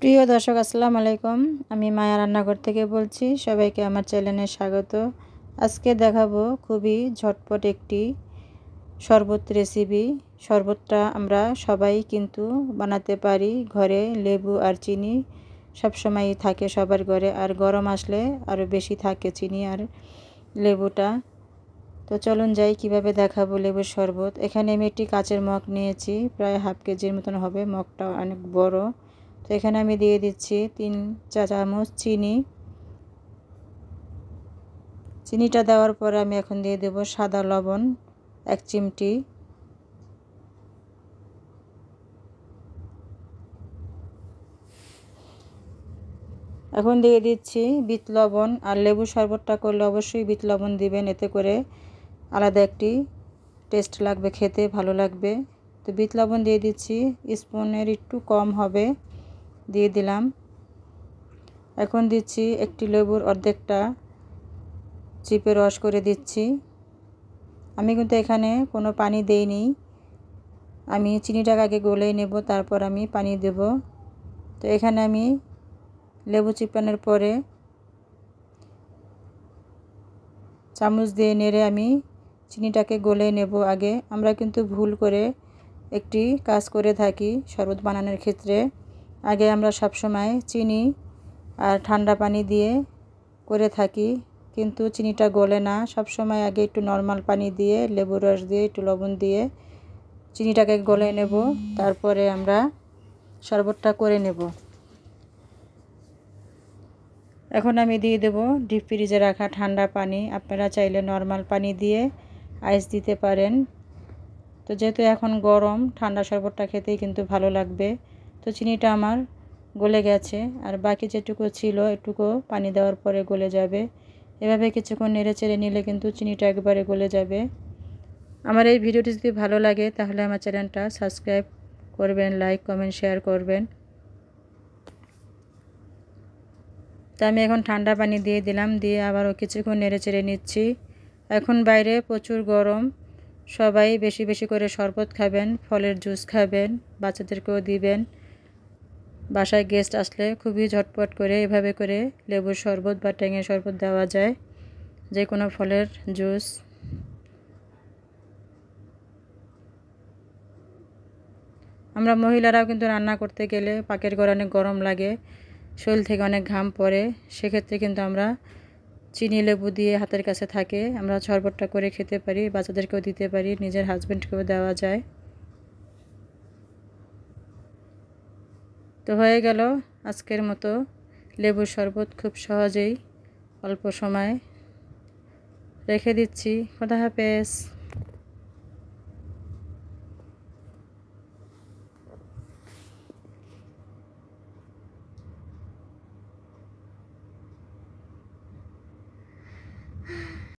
প্রিয় দর্শক আসসালামু আলাইকুম। আমি মায়া রান্নাঘর থেকে বলছি। সবাইকে আমার চ্যানেলে স্বাগত। আজকে দেখাবো খুবই ঝটপট একটি শরবত রেসিপি। শরবতটা আমরা সবাই কিন্তু বানাতে পারি ঘরে। লেবু আর চিনি সবসময়ই থাকে সবার ঘরে, আর গরম আসলে আরও বেশি থাকে চিনি আর লেবুটা। তো চলুন যাই কিভাবে দেখাবো লেবুর শরবত। এখানে আমি একটি কাচের মগ নিয়েছি, প্রায় হাফ কেজির মতন হবে। মগটা অনেক বড়। তো এখানে আমি দিয়ে দিচ্ছি 3 চা চামচ চিনি। চিনিটা দেওয়ার পরে আমি এখন দিয়ে দেব সাদা লবণ 1 চিমটি। এখন দিয়ে দিচ্ছি বিট লবণ। আর লেবু শরবতটা করলে অবশ্যই বিট লবণ দিবেন, এতে করে আলাদা একটি টেস্ট লাগবে, খেতে ভালো লাগবে। তো বিট লবণ দিয়ে দিচ্ছি, স্পুনের একটু কম হবে, দিয়ে দিলাম। এখন দিচ্ছি একটি লেবুর অর্ধেকটা চিপে রস করে দিচ্ছি। আমি কিন্তু এখানে কোনো পানি দেইনি, আমি চিনিটাকে আগে গলে নেব, তারপর আমি পানি দেব। তো এখানে আমি লেবু চিপানোর পরে চামচ দিয়ে নেড়ে আমি চিনিটাকে গলে নেব আগে। আমরা কিন্তু ভুল করে একটি কাজ করে থাকি শরবত বানানোর ক্ষেত্রে। আগে আমরা সবসময় চিনি আর ঠান্ডা পানি দিয়ে করে থাকি, কিন্তু চিনিটা গলে না। সব সময় আগে একটু নর্মাল পানি দিয়ে, লেবুর রস দিয়ে, একটু লবণ দিয়ে চিনিটাকে গলে নেব, তারপরে আমরা শরবতটা করে নেব। এখন আমি দিয়ে দেব ডিপ ফ্রিজে রাখা ঠান্ডা পানি। আপনারা চাইলে নর্মাল পানি দিয়ে আইস দিতে পারেন। তো যেহেতু এখন গরম, ঠান্ডা শরবতটা খেতেই কিন্তু ভালো লাগবে। তো চিনিটা আমার গলে গেছে, আর বাকি যেটুকু ছিল এটুকু পানি দেওয়ার পরে গলে যাবে। এভাবে কিছুক্ষণ নেড়ে চেড়ে নিলে কিন্তু চিনিটা একবারে গলে যাবে। আমার এই ভিডিওটি যদি ভালো লাগে তাহলে আমার চ্যানেলটা সাবস্ক্রাইব করবেন, লাইক কমেন্ট শেয়ার করবেন। তো আমি এখন ঠান্ডা পানি দিয়ে দিলাম, দিয়ে আবারও কিছুক্ষণ নেড়ে চেড়ে নিচ্ছি। এখন বাইরে প্রচুর গরম, সবাই বেশি বেশি করে শরবত খাবেন, ফলের জুস খাবেন, বাচ্চাদেরকেও দিবেন। বাসায় গেস্ট আসলে খুবই ঝটপট করে এভাবে করে লেবুর শরবত বা ট্যাঙের শরবত দেওয়া যায়, যে কোনো ফলের জুস। আমরা মহিলারাও কিন্তু রান্না করতে গেলে পাকের ঘরে অনেক গরম লাগে, শরীর থেকে অনেক ঘাম পড়ে, সেক্ষেত্রে কিন্তু আমরা চিনি লেবু দিয়ে হাতের কাছে থাকে আমরা শরবতটা করে খেতে পারি, বাচ্চাদেরকেও দিতে পারি, নিজের হাজব্যান্ডকেও দেওয়া যায়। তো হয়ে গেল আজকের মতো লেবুর শরবত, খুব সহজেই অল্প সময় রেখে দিচ্ছি। খোদা হাফেজ।